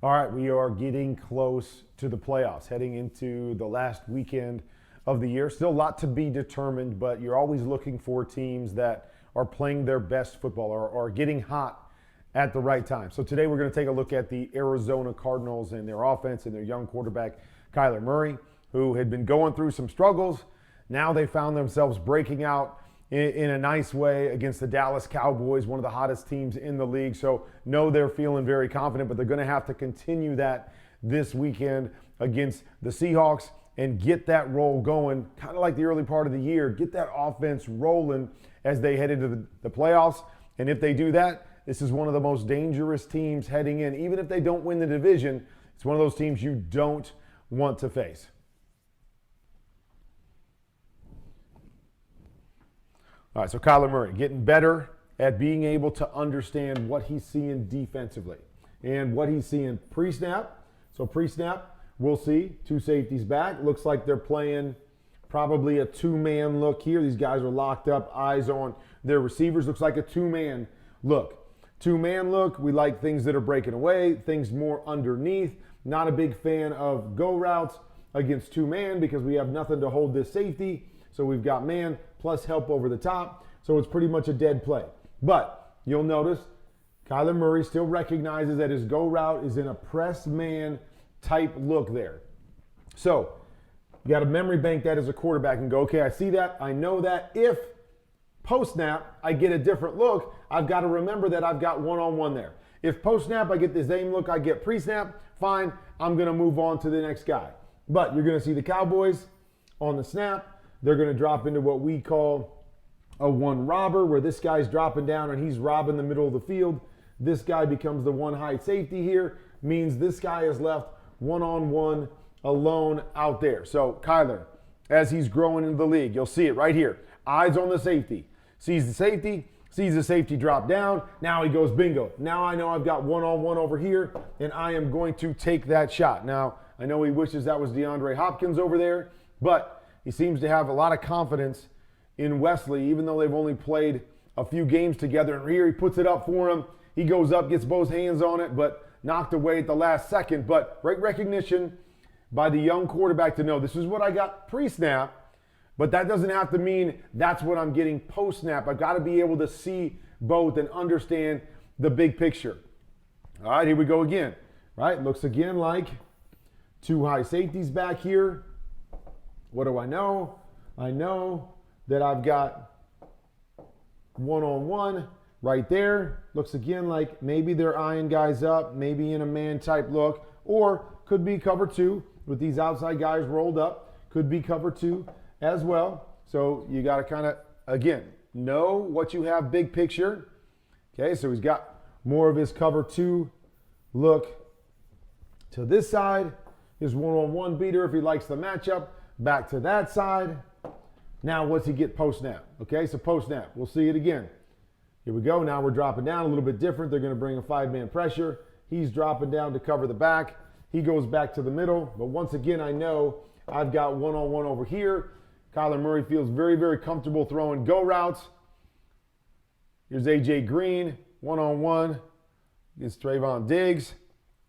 All right, we are getting close to the playoffs, heading into the last weekend of the year. Still a lot to be determined, but you're always looking for teams that are playing their best football or are getting hot at the right time. So today we're going to take a look at the Arizona Cardinals and their offense and their young quarterback, Kyler Murray, who had been going through some struggles. Now they found themselves breaking out in a nice way against the Dallas Cowboys, one of the hottest teams in the league. So know they're feeling very confident, but they're going to have to continue that this weekend against the Seahawks and get that roll going, kind of like the early part of the year. Get that offense rolling as they head into the playoffs. And if they do that, this is one of the most dangerous teams heading in. Even if they don't win the division, it's one of those teams you don't want to face. All right, so Kyler Murray getting better at being able to understand what he's seeing defensively and what he's seeing pre-snap. So pre-snap, we'll see two safeties back. Looks like they're playing probably a two-man look here. These guys are locked up, eyes on their receivers. Looks like a two-man look. Two-man look, we like things that are breaking away, things more underneath. Not a big fan of go routes against two-man because we have nothing to hold this safety. So we've got man plus help over the top. So it's pretty much a dead play. But you'll notice Kyler Murray still recognizes that his go route is in a press man type look there. So you got to memory bank that as a quarterback and go, okay, I see that. I know that. If post-snap I get a different look, I've got to remember that I've got one-on-one there. If post-snap I get the same look I get pre-snap, fine, I'm going to move on to the next guy. But you're going to see the Cowboys on the snap. They're going to drop into what we call a one robber, where this guy's dropping down and he's robbing the middle of the field. This guy becomes the one high safety here, means this guy is left one-on-one alone out there. So Kyler, as he's growing into the league, you'll see it right here. Eyes on the safety. Sees the safety drop down. Now he goes bingo. Now I know I've got one-on-one over here, and I am going to take that shot. Now, I know he wishes that was DeAndre Hopkins over there, but he seems to have a lot of confidence in Wesley, even though they've only played a few games together. And here he puts it up for him. He goes up, gets both hands on it, but knocked away at the last second. But great recognition by the young quarterback to know this is what I got pre-snap, but that doesn't have to mean that's what I'm getting post-snap. I've got to be able to see both and understand the big picture. All right, here we go again. Right, looks again like two high safeties back here. What do I know? I know that I've got one-on-one right there. Looks again like maybe they're eyeing guys up, maybe in a man type look, or could be cover two with these outside guys rolled up. Could be cover two as well. So you got to kind of, again, know what you have big picture. Okay, so he's got more of his cover two look to this side. His one-on-one beater if he likes the matchup. Back to that side. Now what's he get post-snap? Okay, so post-snap. We'll see it again. Here we go. Now we're dropping down a little bit different. They're going to bring a five-man pressure. He's dropping down to cover the back. He goes back to the middle. But once again, I know I've got one-on-one over here. Kyler Murray feels very, very comfortable throwing go routes. Here's A.J. Green, one-on-one against Trayvon Diggs.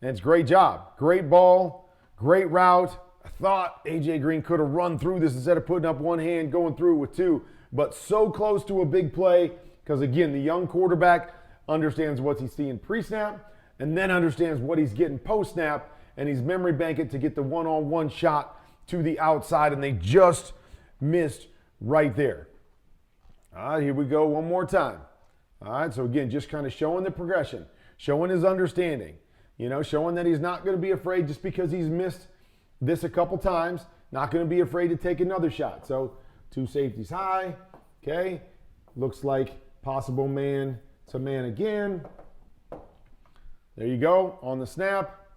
And it's a great job. Great ball, great route. I thought A.J. Green could have run through this instead of putting up one hand, going through with two. But so close to a big play because, again, the young quarterback understands what he's seeing pre-snap and then understands what he's getting post-snap, and he's memory banking to get the one-on-one shot to the outside, and they just missed right there. All right, here we go one more time. All right, so again, just kind of showing the progression, showing his understanding, showing that he's not going to be afraid just because he's missed this a couple times, not going to be afraid to take another shot. So two safeties high, okay. Looks like possible man to man again. There you go, on the snap.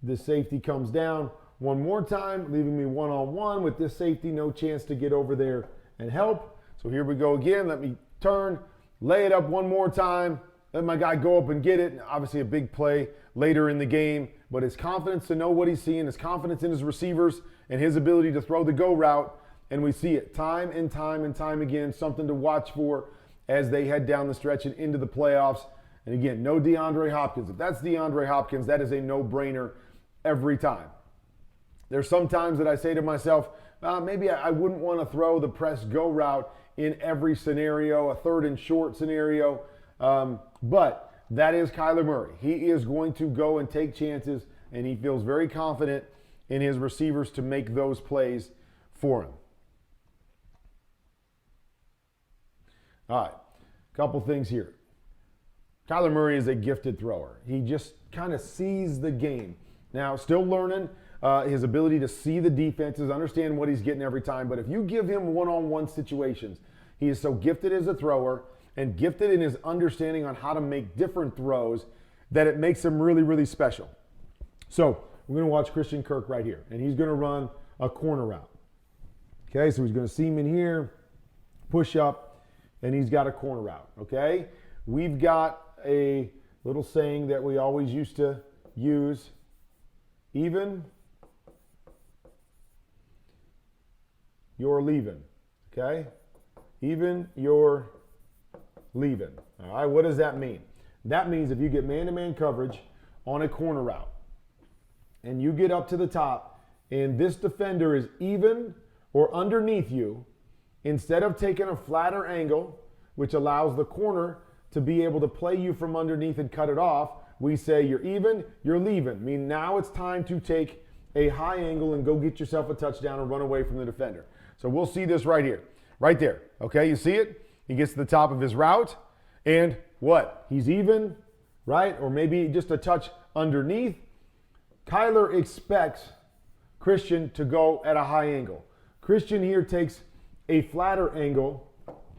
This safety comes down one more time, leaving me one-on-one with this safety, no chance to get over there and help. So here we go again, let me turn, lay it up one more time, let my guy go up and get it. Obviously a big play later in the game, but his confidence to know what he's seeing, his confidence in his receivers, and his ability to throw the go route. And we see it time and time and time again, something to watch for as they head down the stretch and into the playoffs. And again, no DeAndre Hopkins. If that's DeAndre Hopkins, that is a no-brainer every time. There's some times that I say to myself, maybe I wouldn't want to throw the press go route in every scenario, a 3rd and short scenario. But that is Kyler Murray. He is going to go and take chances, and he feels very confident in his receivers to make those plays for him. All right, a couple things here. Kyler Murray is a gifted thrower. He just kind of sees the game. Now, still learning his ability to see the defenses, understand what he's getting every time. But if you give him one-on-one situations, he is so gifted as a thrower and gifted in his understanding on how to make different throws that it makes him really, really special. So we're going to watch Christian Kirk right here, and he's going to run a corner route. Okay, so he's going to seam in here, push up, and he's got a corner route. Okay, we've got a little saying that we always used to use, even you're leaving. Okay, even you're leaving. All right, what does that mean? That means if you get man-to-man coverage on a corner route and you get up to the top and this defender is even or underneath you, instead of taking a flatter angle, which allows the corner to be able to play you from underneath and cut it off, we say you're even, you're leaving. I mean, now it's time to take a high angle and go get yourself a touchdown and run away from the defender. So we'll see this right here, right there. Okay, you see it? He gets to the top of his route, and what? He's even, right? Or maybe just a touch underneath. Kyler expects Christian to go at a high angle. Christian here takes a flatter angle,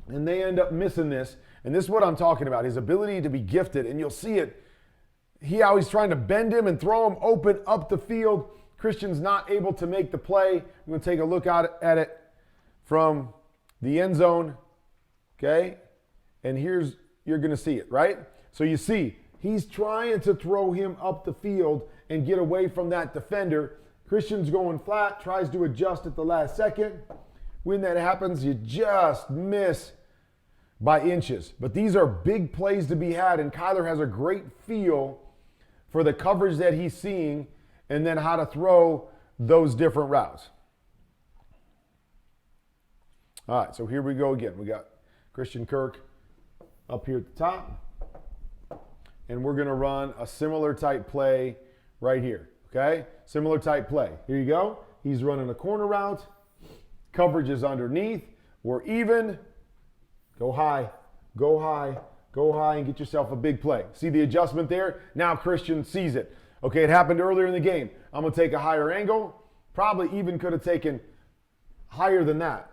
and they end up missing this. And this is what I'm talking about, his ability to be gifted, and you'll see it. He always trying to bend him and throw him open up the field. Christian's not able to make the play. I'm going to take a look at it from the end zone. Okay? And here's, you're going to see it, right? So you see, he's trying to throw him up the field and get away from that defender. Christian's going flat, tries to adjust at the last second. When that happens, you just miss by inches. But these are big plays to be had, and Kyler has a great feel for the coverage that he's seeing and then how to throw those different routes. All right, so here we go again. We got Christian Kirk up here at the top, and we're going to run a similar type play right here, okay? Similar type play. Here you go. He's running a corner route. Coverage is underneath. We're even. Go high, go high, go high, and get yourself a big play. See the adjustment there? Now Christian sees it. Okay, it happened earlier in the game. I'm going to take a higher angle. Probably even could have taken higher than that.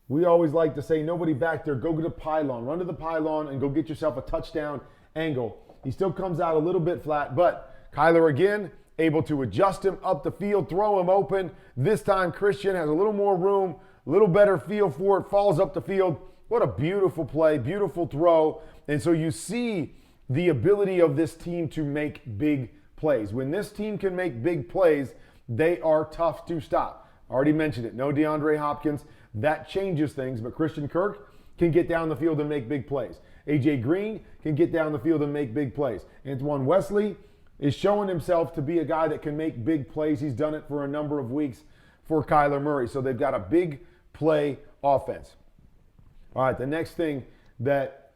We always like to say, nobody back there, go get a pylon. Run to the pylon and go get yourself a touchdown angle. He still comes out a little bit flat, but Kyler again, able to adjust him up the field, throw him open. This time Christian has a little more room, a little better feel for it, falls up the field. What a beautiful play, beautiful throw. And so you see the ability of this team to make big plays. When this team can make big plays, they are tough to stop. I already mentioned it. No DeAndre Hopkins. That changes things. But Christian Kirk can get down the field and make big plays. A.J. Green can get down the field and make big plays. Antoine Wesley is showing himself to be a guy that can make big plays. He's done it for a number of weeks for Kyler Murray. So they've got a big play offense. All right, the next thing that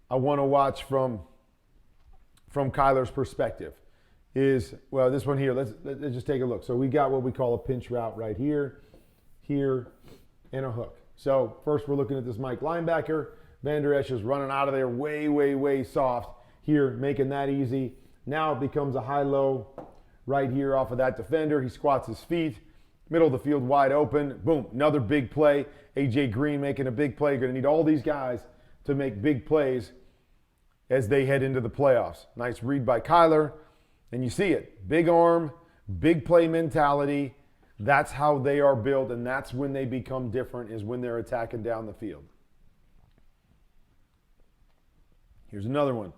I want to watch from Kyler's perspective is, well, this one here. Let's just take a look. So we got what we call a pinch route right here, and a hook. So first we're looking at this Mike linebacker. Van Der Esch is running out of there way, way, way soft here, making that easy. Now it becomes a high-low right here off of that defender. He squats his feet. Middle of the field wide open. Boom, another big play. A.J. Green making a big play. You're going to need all these guys to make big plays as they head into the playoffs. Nice read by Kyler. And you see it. Big arm, big play mentality. That's how they are built, and that's when they become different, is when they're attacking down the field. Here's another one.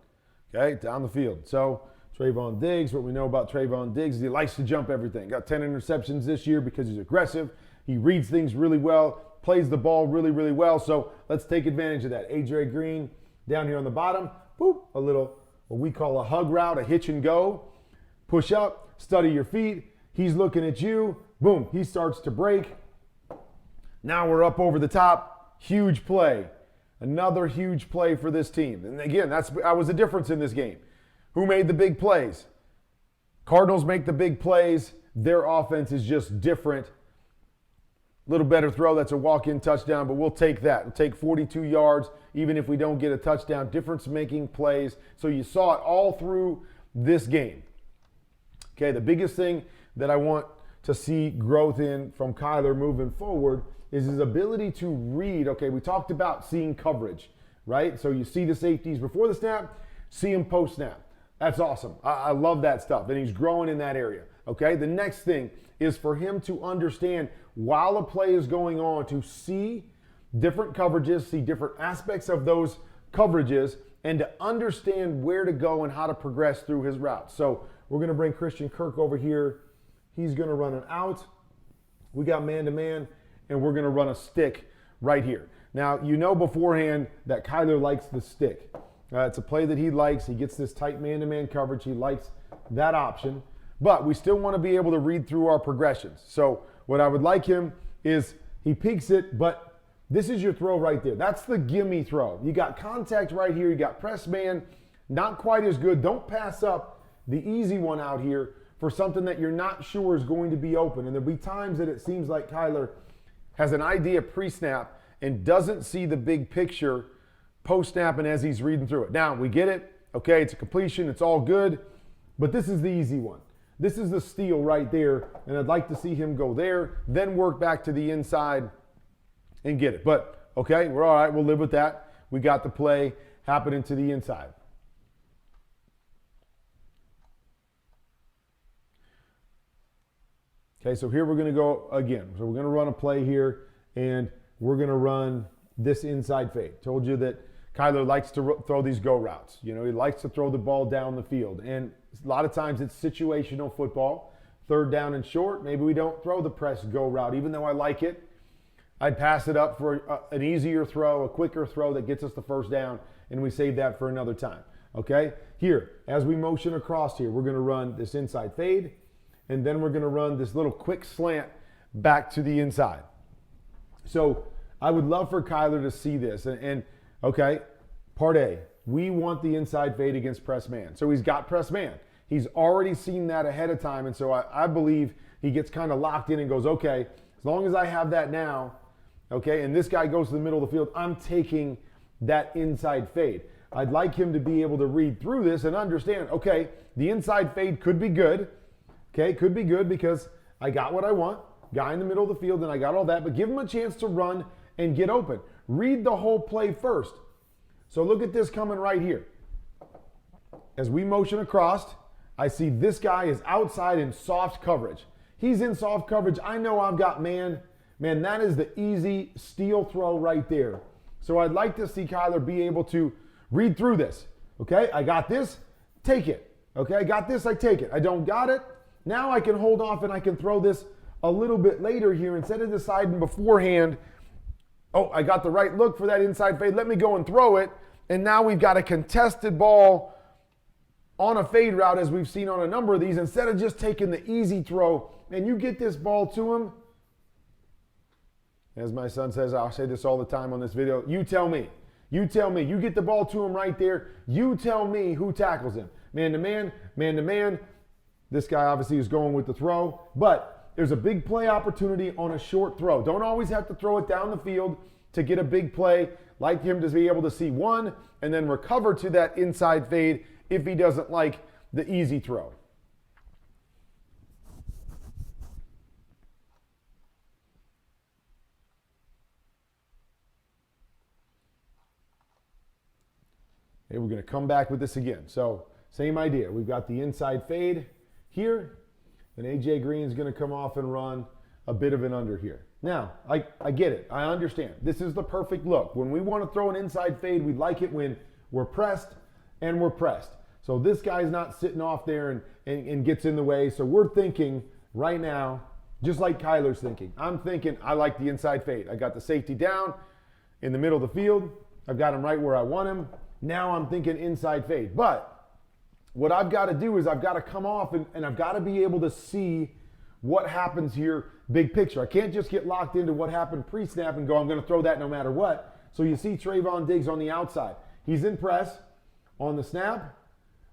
Okay, down the field. So Trayvon Diggs, what we know about Trayvon Diggs is he likes to jump everything. Got 10 interceptions this year because he's aggressive. He reads things really well, plays the ball really, really well. So let's take advantage of that. A.J. Green down here on the bottom, boop, a little, what we call a hug route, a hitch and go. Push up, study your feet. He's looking at you. Boom, he starts to break. Now we're up over the top. Huge play. Another huge play for this team. And again, that was the difference in this game. Who made the big plays? Cardinals make the big plays. Their offense is just different. Little better throw. That's a walk-in touchdown, but we'll take that. We'll take 42 yards, even if we don't get a touchdown. Difference-making plays. So you saw it all through this game. Okay, the biggest thing that I want to see growth in from Kyler moving forward is his ability to read. Okay, we talked about seeing coverage, right? So you see the safeties before the snap, see them post-snap. That's awesome. I love that stuff, and he's growing in that area. Okay, the next thing is for him to understand while a play is going on, to see different coverages, see different aspects of those coverages, and to understand where to go and how to progress through his routes. So we're going to bring Christian Kirk over here. He's going to run an out. We got man-to-man, and we're going to run a stick right here. Now, you know beforehand that Kyler likes the stick. It's a play that he likes. He gets this tight man-to-man coverage. He likes that option. But we still want to be able to read through our progressions. So what I would like him is he peeks it, but this is your throw right there. That's the gimme throw. You got contact right here. You got press man. Not quite as good. Don't pass up the easy one out here for something that you're not sure is going to be open. And there'll be times that it seems like Kyler has an idea pre-snap and doesn't see the big picture post-snap and as he's reading through it. Now, we get it. Okay, it's a completion. It's all good. But this is the easy one. This is the steal right there, and I'd like to see him go there, then work back to the inside and get it. But, okay, we're all right. We'll live with that. We got the play happening to the inside. Okay, so here we're going to go again. So we're going to run a play here, and we're going to run this inside fade. Told you that Kyler likes to throw these go routes. You know, he likes to throw the ball down the field. And a lot of times it's situational football. Third down and short, maybe we don't throw the press go route. Even though I like it, I'd pass it up for an easier throw, a quicker throw that gets us the first down, and we save that for another time. Okay? Here, as we motion across here, we're going to run this inside fade, and then we're going to run this little quick slant back to the inside. So I would love for Kyler to see this. And okay, part A, we want the inside fade against press man. So he's got press man. He's already seen that ahead of time. And so I believe he gets kind of locked in and goes, okay, as long as I have that now, okay, and this guy goes to the middle of the field, I'm taking that inside fade. I'd like him to be able to read through this and understand, okay, the inside fade could be good. Okay, could be good because I got what I want, guy in the middle of the field, and I got all that, but give him a chance to run and get open. Read the whole play first. So look at this coming right here. As we motion across, I see this guy is outside in soft coverage. He's in soft coverage. I know I've got man. Man, that is the easy steal throw right there. So I'd like to see Kyler be able to read through this. Okay, I got this, take it. Okay, I got this, I take it. I don't got it. Now I can hold off and I can throw this a little bit later here instead of deciding beforehand, oh, I got the right look for that inside fade. Let me go and throw it. And now we've got a contested ball on a fade route as we've seen on a number of these instead of just taking the easy throw. And you get this ball to him. As my son says, I'll say this all the time on this video, you tell me. You tell me. You get the ball to him right there. You tell me who tackles him. Man to man, man to man. This guy obviously is going with the throw, but there's a big play opportunity on a short throw. Don't always have to throw it down the field to get a big play. Like him to be able to see one and then recover to that inside fade if he doesn't like the easy throw. Okay, we're going to come back with this again. So same idea. We've got the inside fade here, and A.J. Green's going to come off and run a bit of an under here. Now, I get it. I understand. This is the perfect look. When we want to throw an inside fade, we like it when we're pressed and we're pressed. So this guy's not sitting off there and gets in the way. So we're thinking right now, just like Kyler's thinking. I'm thinking I like the inside fade. I got the safety down in the middle of the field. I've got him right where I want him. Now I'm thinking inside fade. But what I've got to do is I've got to come off and I've got to be able to see what happens here big picture. I can't just get locked into what happened pre-snap and go, I'm going to throw that no matter what. So you see Trayvon Diggs on the outside. He's in press on the snap.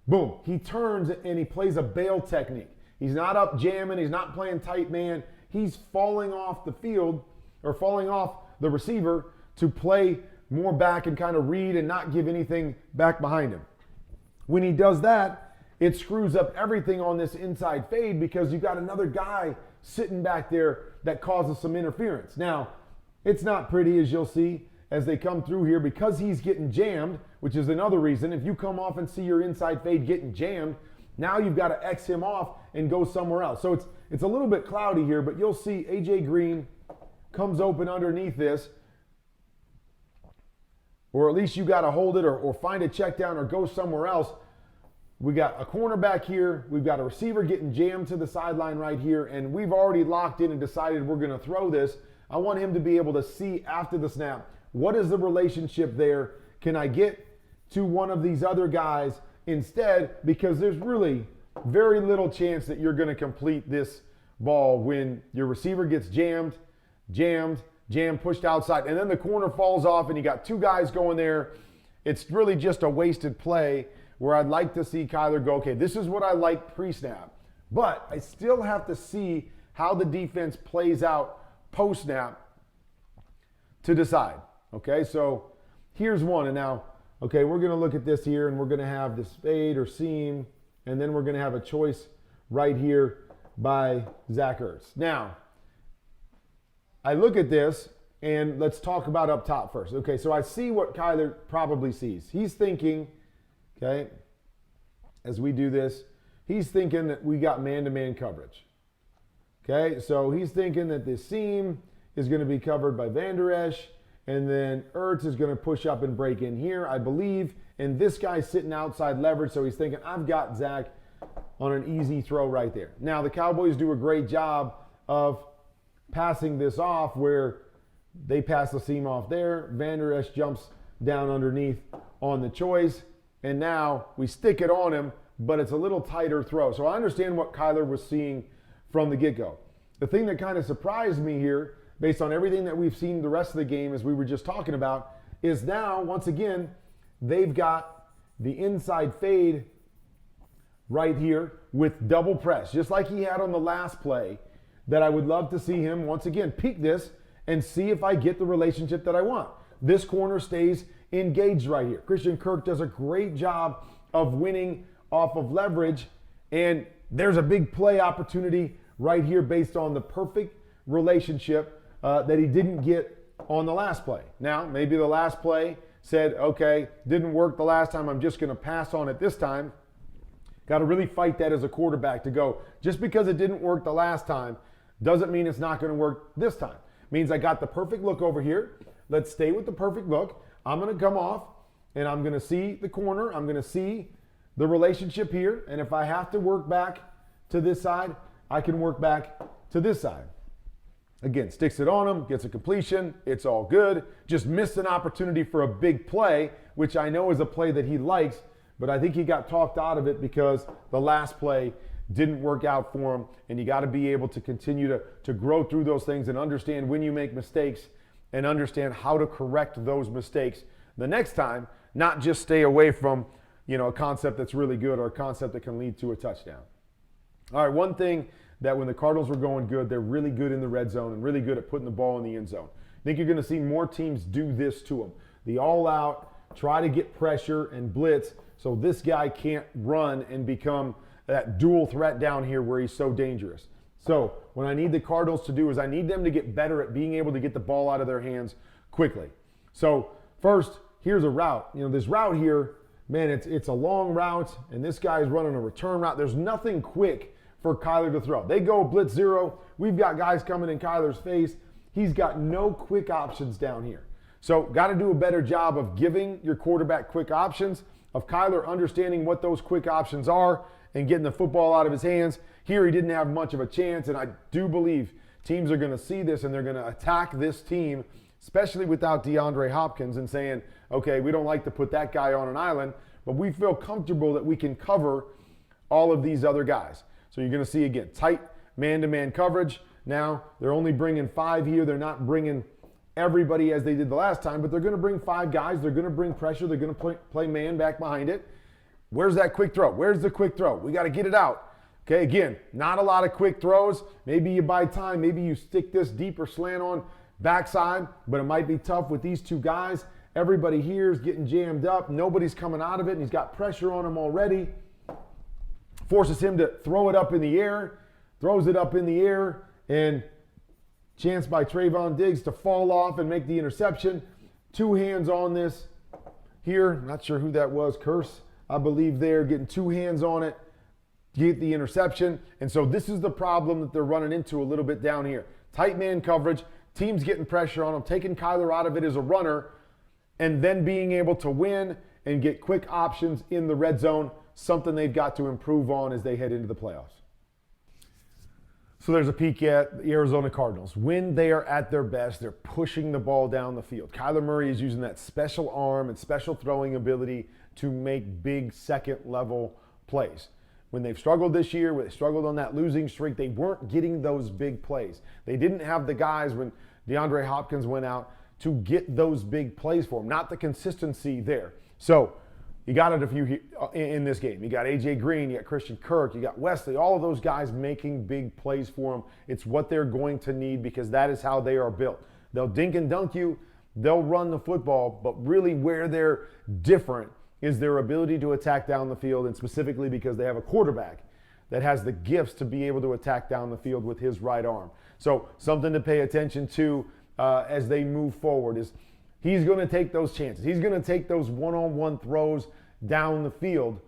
Boom. He turns and he plays a bail technique. He's not up jamming. He's not playing tight man. He's falling off the field or falling off the receiver to play more back and kind of read and not give anything back behind him. When he does that, it screws up everything on this inside fade because you've got another guy sitting back there that causes some interference. Now, it's not pretty, as you'll see as they come through here, because he's getting jammed, which is another reason. If you come off and see your inside fade getting jammed, now you've got to X him off and go somewhere else. So it's a little bit cloudy here, but you'll see A.J. Green comes open underneath this, or at least you got to hold it or find a check down or go somewhere else. We got a cornerback here. We've got a receiver getting jammed to the sideline right here, and we've already locked in and decided we're going to throw this. I want him to be able to see after the snap, what is the relationship there? Can I get to one of these other guys instead? Because there's really very little chance that you're going to complete this ball when your receiver gets jammed, pushed outside, and then the corner falls off and you got two guys going there. It's really just a wasted play where I'd like to see Kyler go, okay, this is what I like pre-snap, but I still have to see how the defense plays out post-snap to decide. Okay, so here's one, and now, okay, we're going to look at this here, and we're going to have this fade or seam, and then we're going to have a choice right here by Zach Ertz. Now, I look at this, and let's talk about up top first. Okay, so I see what Kyler probably sees. He's thinking, okay, as we do this, he's thinking that we got man-to-man coverage. Okay, so he's thinking that this seam is going to be covered by Van Der Esch, and then Ertz is going to push up and break in here, I believe. And this guy's sitting outside leverage, so he's thinking, I've got Zach on an easy throw right there. Now, the Cowboys do a great job of passing this off where they pass the seam off there. Van Der Esch jumps down underneath on the choice, and now we stick it on him, but it's a little tighter throw. So I understand what Kyler was seeing from the get-go. The thing that kind of surprised me here, based on everything that we've seen the rest of the game as we were just talking about, is now, once again, they've got the inside fade right here with double press, just like he had on the last play, that I would love to see him, once again, peek this and see if I get the relationship that I want. This corner stays engaged right here. Christian Kirk does a great job of winning off of leverage, and there's a big play opportunity right here based on the perfect relationship that he didn't get on the last play. Now, maybe the last play said, okay, didn't work the last time, I'm just going to pass on it this time. Got to really fight that as a quarterback to go, just because it didn't work the last time doesn't mean it's not going to work this time. Means I got the perfect look over here. Let's stay with the perfect look. I'm going to come off, and I'm going to see the corner. I'm going to see the relationship here, and if I have to work back to this side, I can work back to this side. Again, sticks it on him, gets a completion, it's all good. Just missed an opportunity for a big play, which I know is a play that he likes, but I think he got talked out of it because the last play didn't work out for him, and you got to be able to continue to grow through those things and understand when you make mistakes and understand how to correct those mistakes the next time, not just stay away from, a concept that's really good or a concept that can lead to a touchdown. All right, one thing that when the Cardinals were going good, they're really good in the red zone and really good at putting the ball in the end zone. I think you're going to see more teams do this to them. The all-out, try to get pressure and blitz so this guy can't run and become that dual threat down here where he's so dangerous. So what I need the Cardinals to do is I need them to get better at being able to get the ball out of their hands quickly. So first, here's a route. This route here, man, it's a long route, and this guy's running a return route. There's nothing quick for Kyler to throw. They go blitz zero. We've got guys coming in Kyler's face. He's got no quick options down here. So got to do a better job of giving your quarterback quick options, of Kyler understanding what those quick options are and getting the football out of his hands. Here he didn't have much of a chance, and I do believe teams are going to see this and they're going to attack this team especially without DeAndre Hopkins, and saying, okay, we don't like to put that guy on an island, but we feel comfortable that we can cover all of these other guys. So you're going to see, again, tight man-to-man coverage. Now, they're only bringing 5 here. They're not bringing everybody as they did the last time, but they're going to bring 5 guys. They're going to bring pressure. They're going to play man back behind it. Where's that quick throw? Where's the quick throw? We got to get it out. Okay, again, not a lot of quick throws. Maybe you buy time. Maybe you stick this deeper slant on backside, but it might be tough with these 2 guys. Everybody here is getting jammed up. Nobody's coming out of it, and he's got pressure on him already. Forces him to throw it up in the air. Throws it up in the air, and chance by Trayvon Diggs to fall off and make the interception. 2 hands on this here. Not sure who that was. Curse, I believe there. Getting 2 hands on it. Get the interception. And so this is the problem that they're running into a little bit down here. Tight man coverage. Teams getting pressure on them. Taking Kyler out of it as a runner. And then being able to win and get quick options in the red zone. Something they've got to improve on as they head into the playoffs. So there's a peek at the Arizona Cardinals. When they are at their best, they're pushing the ball down the field. Kyler Murray is using that special arm and special throwing ability to make big second-level plays. When they've struggled this year, when they struggled on that losing streak, they weren't getting those big plays. They didn't have the guys when DeAndre Hopkins went out to get those big plays for them, not the consistency there. So you got it a few in this game. You got A.J. Green, you got Christian Kirk, you got Wesley, all of those guys making big plays for them. It's what they're going to need because that is how they are built. They'll dink and dunk you, they'll run the football, but really where they're different is their ability to attack down the field, and specifically because they have a quarterback that has the gifts to be able to attack down the field with his right arm. So something to pay attention to as they move forward is he's going to take those chances. He's going to take those one-on-one throws down the field.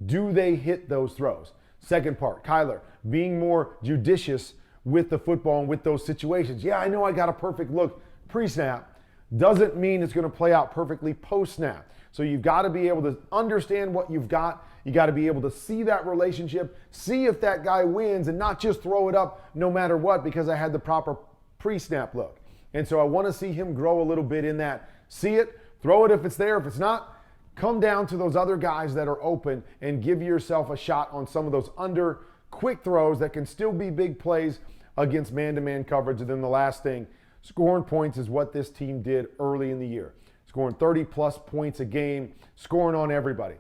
Do they hit those throws? Second part, Kyler being more judicious with the football and with those situations. Yeah, I know I got a perfect look pre-snap. Doesn't mean it's going to play out perfectly post-snap. So you've got to be able to understand what you've got. You got to be able to see that relationship, see if that guy wins, and not just throw it up no matter what because I had the proper pre-snap look. And so I want to see him grow a little bit in that. See it, throw it if it's there. If it's not, come down to those other guys that are open and give yourself a shot on some of those under quick throws that can still be big plays against man-to-man coverage. And then the last thing, scoring points is what this team did early in the year. Scoring 30-plus points a game, scoring on everybody.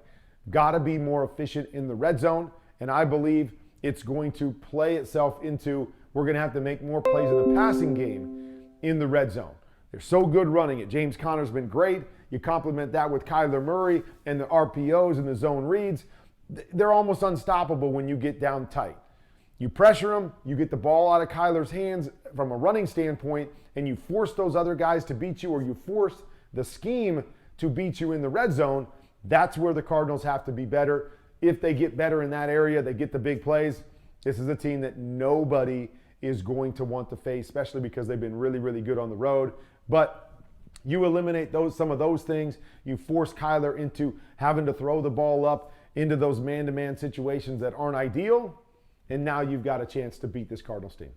Got to be more efficient in the red zone, and I believe it's going to play itself into we're going to have to make more plays in the passing game in the red zone. They're so good running it. James Conner's been great. You complement that with Kyler Murray and the RPOs and the zone reads. They're almost unstoppable when you get down tight. You pressure them, you get the ball out of Kyler's hands from a running standpoint, and you force those other guys to beat you, or you force the scheme to beat you in the red zone. That's where the Cardinals have to be better. If they get better in that area, they get the big plays. This is a team that nobody is going to want to face, especially because they've been really, really good on the road. But you eliminate some of those things. You force Kyler into having to throw the ball up into those man-to-man situations that aren't ideal, and now you've got a chance to beat this Cardinals team.